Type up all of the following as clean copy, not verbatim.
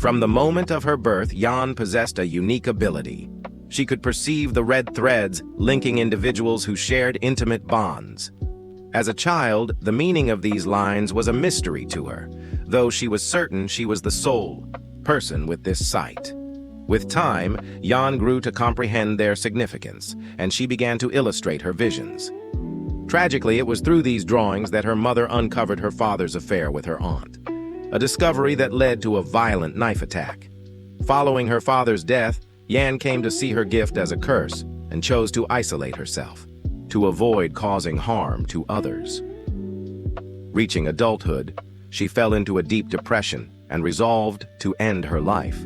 From the moment of her birth, Jan possessed a unique ability. She could perceive the red threads linking individuals who shared intimate bonds. As a child, the meaning of these lines was a mystery to her, though she was certain she was the sole person with this sight. With time, Jan grew to comprehend their significance, and she began to illustrate her visions. Tragically, it was through these drawings that her mother uncovered her father's affair with her aunt, a discovery that led to a violent knife attack. Following her father's death, Jan came to see her gift as a curse and chose to isolate herself, to avoid causing harm to others. Reaching adulthood, she fell into a deep depression and resolved to end her life.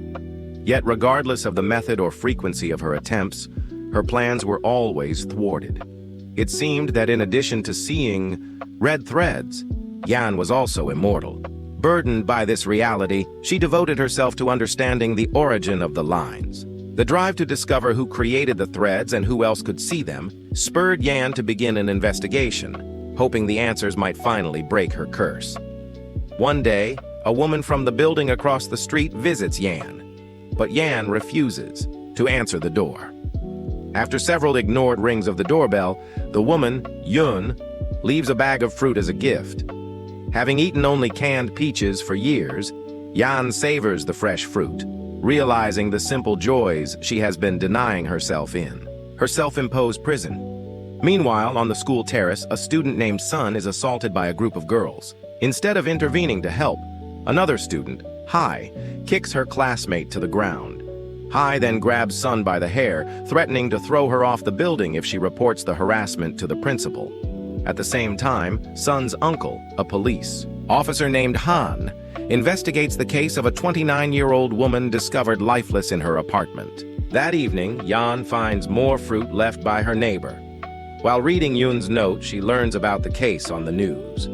Yet regardless of the method or frequency of her attempts, her plans were always thwarted. It seemed that in addition to seeing red threads, Jan was also immortal. Burdened by this reality, she devoted herself to understanding the origin of the lines. The drive to discover who created the threads and who else could see them spurred Jan to begin an investigation, hoping the answers might finally break her curse. One day, a woman from the building across the street visits Jan, but Jan refuses to answer the door. After several ignored rings of the doorbell, the woman, Yun, leaves a bag of fruit as a gift. Having eaten only canned peaches for years, Jan savors the fresh fruit, realizing the simple joys she has been denying herself in her self-imposed prison. Meanwhile, on the school terrace, a student named Sun is assaulted by a group of girls. Instead of intervening to help, another student, Hai, kicks her classmate to the ground. Hai then grabs Sun by the hair, threatening to throw her off the building if she reports the harassment to the principal. At the same time, Sun's uncle, a police officer named Han, investigates the case of a 29-year-old woman discovered lifeless in her apartment. That evening, Jan finds more fruit left by her neighbor. While reading Yun's note, she learns about the case on the news.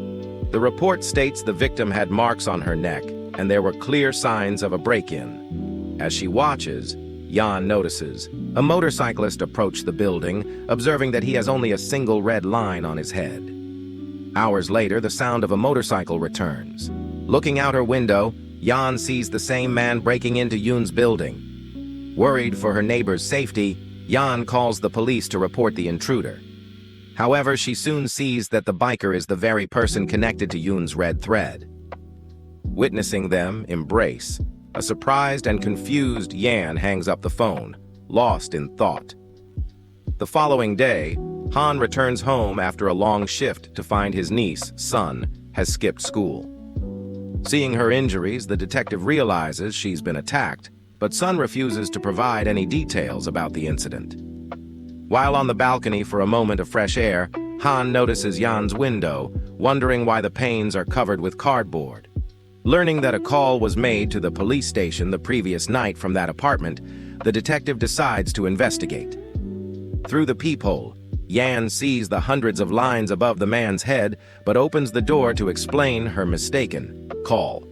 The report states the victim had marks on her neck, and there were clear signs of a break-in. As she watches, Jan notices a motorcyclist approach the building, observing that he has only a single red line on his head. Hours later, the sound of a motorcycle returns. Looking out her window, Jan sees the same man breaking into Yun's building. Worried for her neighbor's safety, Jan calls the police to report the intruder. However, she soon sees that the biker is the very person connected to Yun's red thread. Witnessing them embrace, a surprised and confused Jan hangs up the phone, lost in thought. The following day, Han returns home after a long shift to find his niece, Sun, has skipped school. Seeing her injuries, the detective realizes she's been attacked, but Sun refuses to provide any details about the incident. While on the balcony for a moment of fresh air, Han notices Jan's window, wondering why the panes are covered with cardboard. Learning that a call was made to the police station the previous night from that apartment, the detective decides to investigate. Through the peephole, Jan sees the hundreds of lines above the man's head, but opens the door to explain her mistaken call.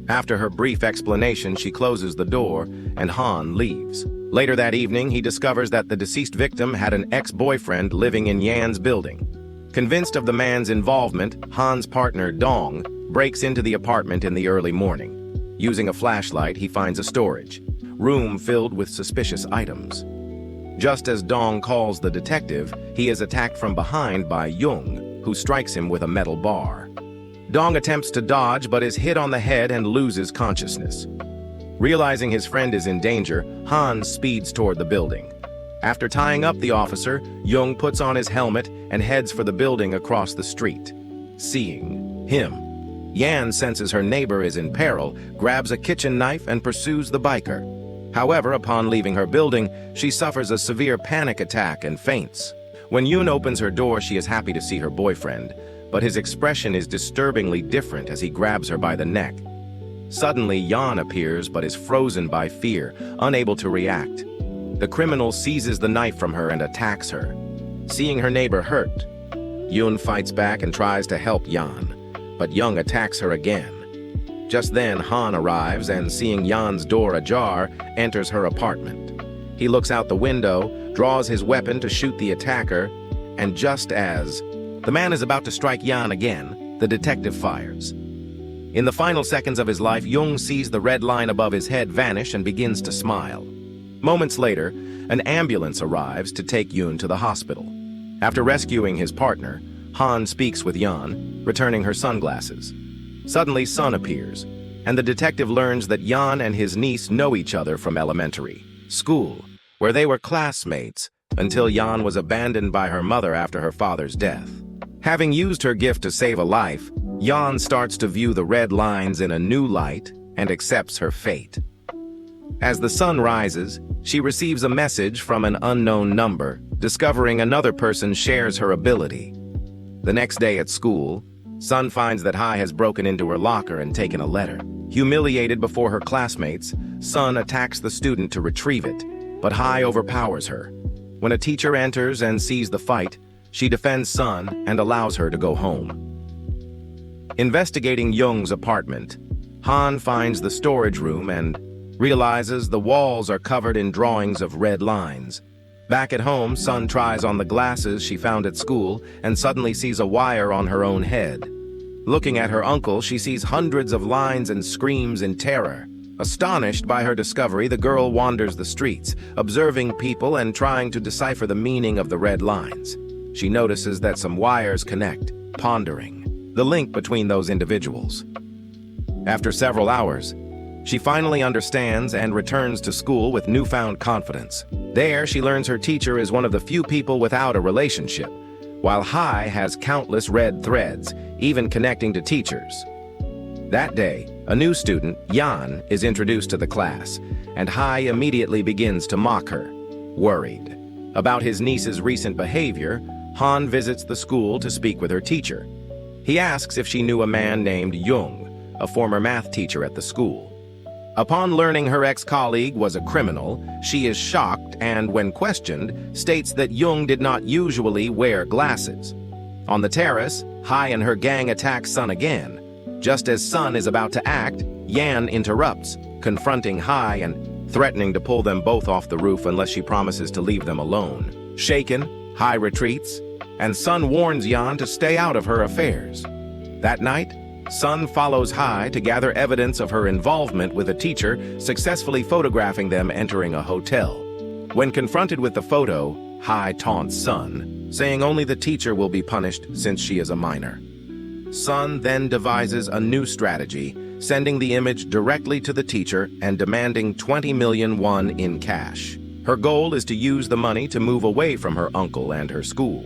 After her brief explanation, she closes the door, and Han leaves. Later that evening, he discovers that the deceased victim had an ex-boyfriend living in Jan's building. Convinced of the man's involvement, Han's partner, Dong, breaks into the apartment in the early morning. Using a flashlight, he finds a storage room filled with suspicious items. Just as Dong calls the detective, he is attacked from behind by Jung, who strikes him with a metal bar. Dong attempts to dodge but is hit on the head and loses consciousness. Realizing his friend is in danger, Han speeds toward the building. After tying up the officer, Jung puts on his helmet and heads for the building across the street. Seeing him, Yan senses her neighbor is in peril, grabs a kitchen knife and pursues the biker. However, upon leaving her building, she suffers a severe panic attack and faints. When Yoon opens her door, she is happy to see her boyfriend, but his expression is disturbingly different as he grabs her by the neck. Suddenly, Yan appears but is frozen by fear, unable to react. The criminal seizes the knife from her and attacks her. Seeing her neighbor hurt, Yoon fights back and tries to help Yan, but Young attacks her again. Just then, Han arrives and, seeing Yan's door ajar, enters her apartment. He looks out the window, draws his weapon to shoot the attacker, and just as the man is about to strike Yan again, the detective fires. In the final seconds of his life, Jung sees the red line above his head vanish and begins to smile. Moments later, an ambulance arrives to take Yoon to the hospital. After rescuing his partner, Han speaks with Yan, returning her sunglasses. Suddenly, Sun appears, and the detective learns that Yan and his niece know each other from elementary school, where they were classmates until Yan was abandoned by her mother after her father's death. Having used her gift to save a life, Yan starts to view the red lines in a new light and accepts her fate. As the sun rises, she receives a message from an unknown number, discovering another person shares her ability. The next day at school, Sun finds that Hai has broken into her locker and taken a letter. Humiliated before her classmates, Sun attacks the student to retrieve it, but Hai overpowers her. When a teacher enters and sees the fight, she defends Sun and allows her to go home. Investigating Jung's apartment, Han finds the storage room and realizes the walls are covered in drawings of red lines. Back at home, Sun tries on the glasses she found at school and suddenly sees a wire on her own head. Looking at her uncle, she sees hundreds of lines and screams in terror. Astonished by her discovery, the girl wanders the streets, observing people and trying to decipher the meaning of the red lines. She notices that some wires connect, pondering the link between those individuals. After several hours, she finally understands and returns to school with newfound confidence. There, she learns her teacher is one of the few people without a relationship, while Hai has countless red threads, even connecting to teachers. That day, a new student, Yan, is introduced to the class, and Hai immediately begins to mock her. Worried about his niece's recent behavior, Han visits the school to speak with her teacher. He asks if she knew a man named Jung, a former math teacher at the school. Upon learning her ex-colleague was a criminal, she is shocked and, when questioned, states that Jung did not usually wear glasses. On the terrace, Hai and her gang attack Sun again. Just as Sun is about to act, Yan interrupts, confronting Hai and threatening to pull them both off the roof unless she promises to leave them alone. Shaken, Hai retreats, and Sun warns Yan to stay out of her affairs. That night, Sun follows Hai to gather evidence of her involvement with a teacher, successfully photographing them entering a hotel. When confronted with the photo, Hai taunts Sun, saying only the teacher will be punished since she is a minor. Sun then devises a new strategy, sending the image directly to the teacher and demanding 20 million won in cash. Her goal is to use the money to move away from her uncle and her school.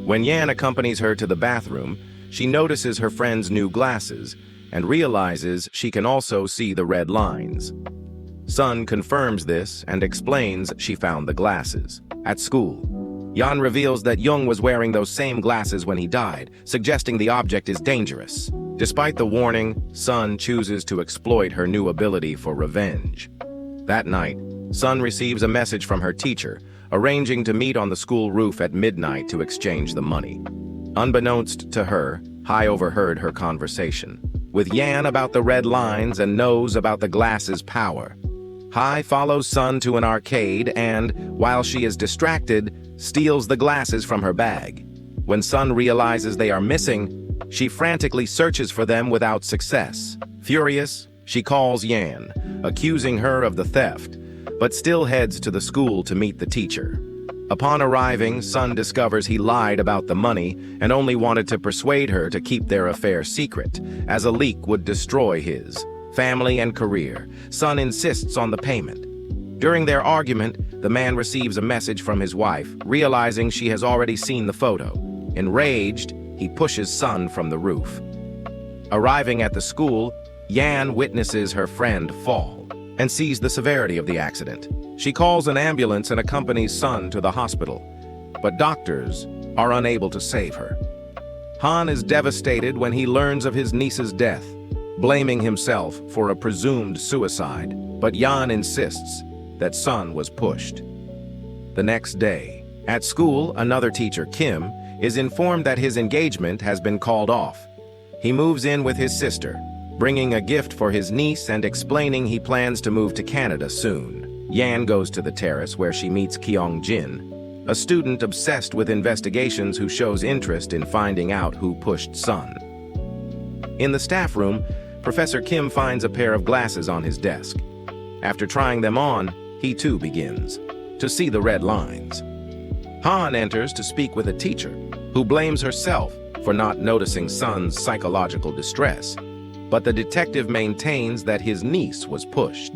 When Yan accompanies her to the bathroom, she notices her friend's new glasses and realizes she can also see the red lines. Sun confirms this and explains she found the glasses at school. Yan reveals that Jung was wearing those same glasses when he died, suggesting the object is dangerous. Despite the warning, Sun chooses to exploit her new ability for revenge. That night, Sun receives a message from her teacher, arranging to meet on the school roof at midnight to exchange the money. Unbeknownst to her, Hai overheard her conversation with Yan about the red lines and knows about the glasses' power. Hai follows Sun to an arcade and, while she is distracted, steals the glasses from her bag. When Sun realizes they are missing, she frantically searches for them without success. Furious, she calls Yan, accusing her of the theft, but still heads to the school to meet the teacher. Upon arriving, Sun discovers he lied about the money and only wanted to persuade her to keep their affair secret, as a leak would destroy his family and career. Sun insists on the payment. During their argument, the man receives a message from his wife, realizing she has already seen the photo. Enraged, he pushes Sun from the roof. Arriving at the school, Yan witnesses her friend fall and sees the severity of the accident. She calls an ambulance and accompanies Sun to the hospital, but doctors are unable to save her. Han is devastated when he learns of his niece's death, blaming himself for a presumed suicide, but Yan insists that Sun was pushed. The next day, at school, another teacher, Kim, is informed that his engagement has been called off. He moves in with his sister, bringing a gift for his niece and explaining he plans to move to Canada soon. Yan goes to the terrace where she meets Kyung-jin, a student obsessed with investigations who shows interest in finding out who pushed Sun. In the staff room, Professor Kim finds a pair of glasses on his desk. After trying them on, he too begins to see the red lines. Han enters to speak with a teacher, who blames herself for not noticing Sun's psychological distress, but the detective maintains that his niece was pushed.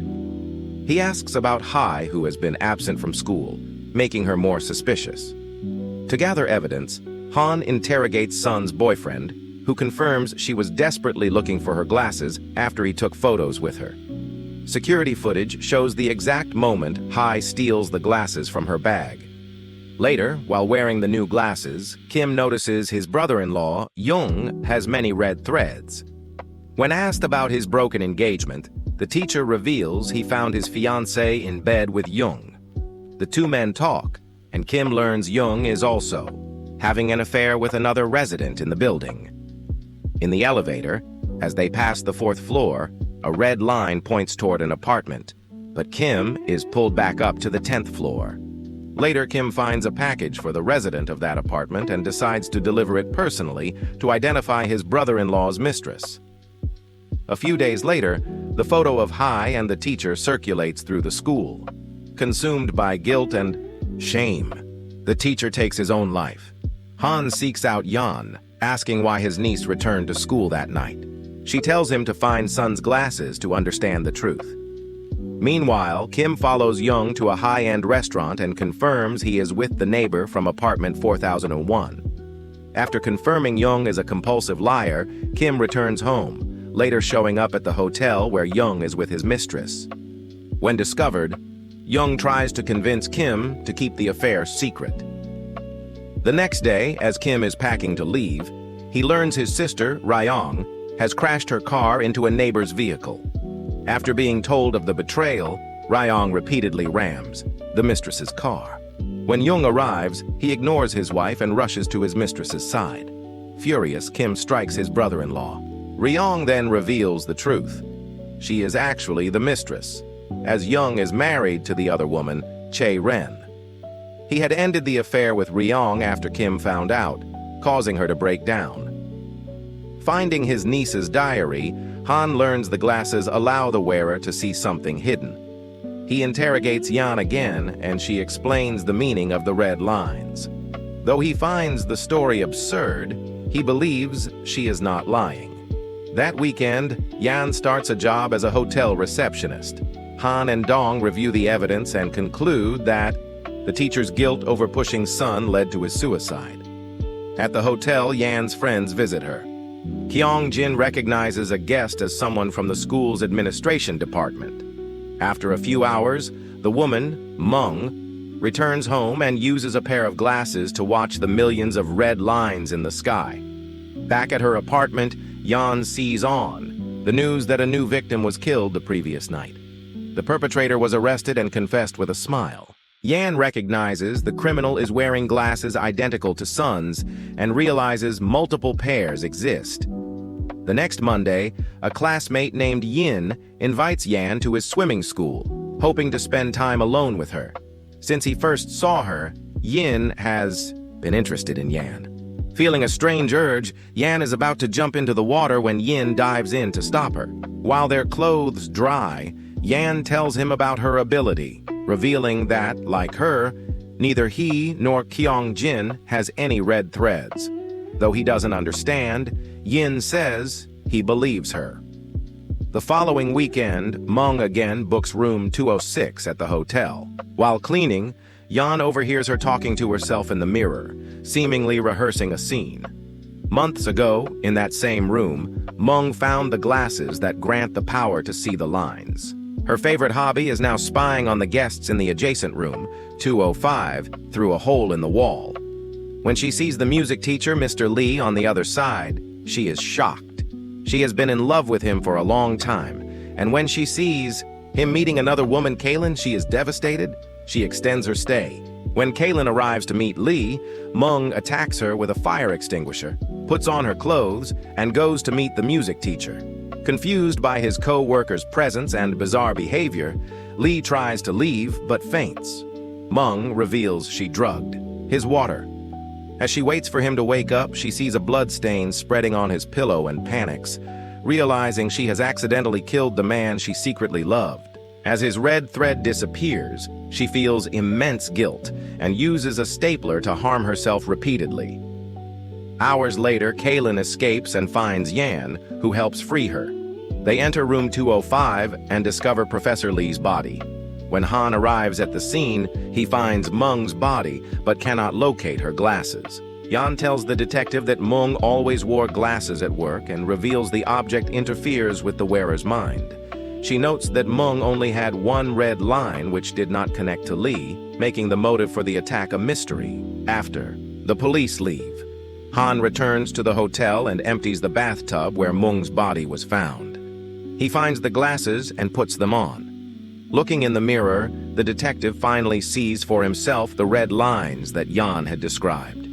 He asks about Hai, who has been absent from school, making her more suspicious. To gather evidence, Han interrogates Sun's boyfriend, who confirms she was desperately looking for her glasses after he took photos with her. Security footage shows the exact moment Hai steals the glasses from her bag. Later, while wearing the new glasses, Kim notices his brother-in-law, Young, has many red threads. When asked about his broken engagement, the teacher reveals he found his fiancée in bed with Young. The two men talk, and Kim learns Young is also having an affair with another resident in the building. In the elevator, as they pass the 4th floor, a red line points toward an apartment, but Kim is pulled back up to the 10th floor. Later, Kim finds a package for the resident of that apartment and decides to deliver it personally to identify his brother-in-law's mistress. A few days later, the photo of Hai and the teacher circulates through the school. Consumed by guilt and shame, the teacher takes his own life. Han seeks out Yan, asking why his niece returned to school that night. She tells him to find Sun's glasses to understand the truth. Meanwhile, Kim follows Young to a high-end restaurant and confirms he is with the neighbor from apartment 4001. After confirming Young is a compulsive liar, Kim returns home, later showing up at the hotel where Young is with his mistress. When discovered, Young tries to convince Kim to keep the affair secret. The next day, as Kim is packing to leave, he learns his sister, Ryong, has crashed her car into a neighbor's vehicle. After being told of the betrayal, Ryong repeatedly rams the mistress's car. When Young arrives, he ignores his wife and rushes to his mistress's side. Furious, Kim strikes his brother-in-law. Ryong then reveals the truth. She is actually the mistress, as Young is married to the other woman, Chae Ren. He had ended the affair with Ryong after Kim found out, causing her to break down. Finding his niece's diary, Han learns the glasses allow the wearer to see something hidden. He interrogates Yan again, and she explains the meaning of the red lines. Though he finds the story absurd, he believes she is not lying. That weekend, Yan starts a job as a hotel receptionist. Han and Dong review the evidence and conclude that the teacher's guilt over pushing Sun led to his suicide. At the hotel, Yan's friends visit her. Kyung Jin recognizes a guest as someone from the school's administration department. After a few hours, the woman, Meng, returns home and uses a pair of glasses to watch the millions of red lines in the sky. Back at her apartment, Yan sees on the news that a new victim was killed the previous night. The perpetrator was arrested and confessed with a smile. Yan recognizes the criminal is wearing glasses identical to Sun's and realizes multiple pairs exist. The next Monday, a classmate named Yin invites Yan to his swimming school, hoping to spend time alone with her. Since he first saw her, Yin has been interested in Yan. Feeling a strange urge, Yan is about to jump into the water when Yin dives in to stop her. While their clothes dry, Yan tells him about her ability, revealing that, like her, neither he nor Kyung Jin has any red threads. Though he doesn't understand, Yin says he believes her. The following weekend, Meng again books room 206 at the hotel. While cleaning, Yan overhears her talking to herself in the mirror, seemingly rehearsing a scene. Months ago, in that same room, Meng found the glasses that grant the power to see the lines. Her favorite hobby is now spying on the guests in the adjacent room, 205, through a hole in the wall. When she sees the music teacher, Mr. Lee, on the other side, she is shocked. She has been in love with him for a long time, and when she sees him meeting another woman, Kaylin, she is devastated. She extends her stay. When Kaylin arrives to meet Lee, Meng attacks her with a fire extinguisher, puts on her clothes, and goes to meet the music teacher. Confused by his co-worker's presence and bizarre behavior, Lee tries to leave but faints. Meng reveals she drugged his water. As she waits for him to wake up, she sees a blood stain spreading on his pillow and panics, realizing she has accidentally killed the man she secretly loved. As his red thread disappears, she feels immense guilt and uses a stapler to harm herself repeatedly. Hours later, Kaylin escapes and finds Yan, who helps free her. They enter room 205 and discover Professor Lee's body. When Han arrives at the scene, he finds Meng's body but cannot locate her glasses. Yan tells the detective that Meng always wore glasses at work and reveals the object interferes with the wearer's mind. She notes that Meng only had one red line which did not connect to Lee, making the motive for the attack a mystery. After, the police leave. Han returns to the hotel and empties the bathtub where Meng's body was found. He finds the glasses and puts them on. Looking in the mirror, the detective finally sees for himself the red lines that Yan had described.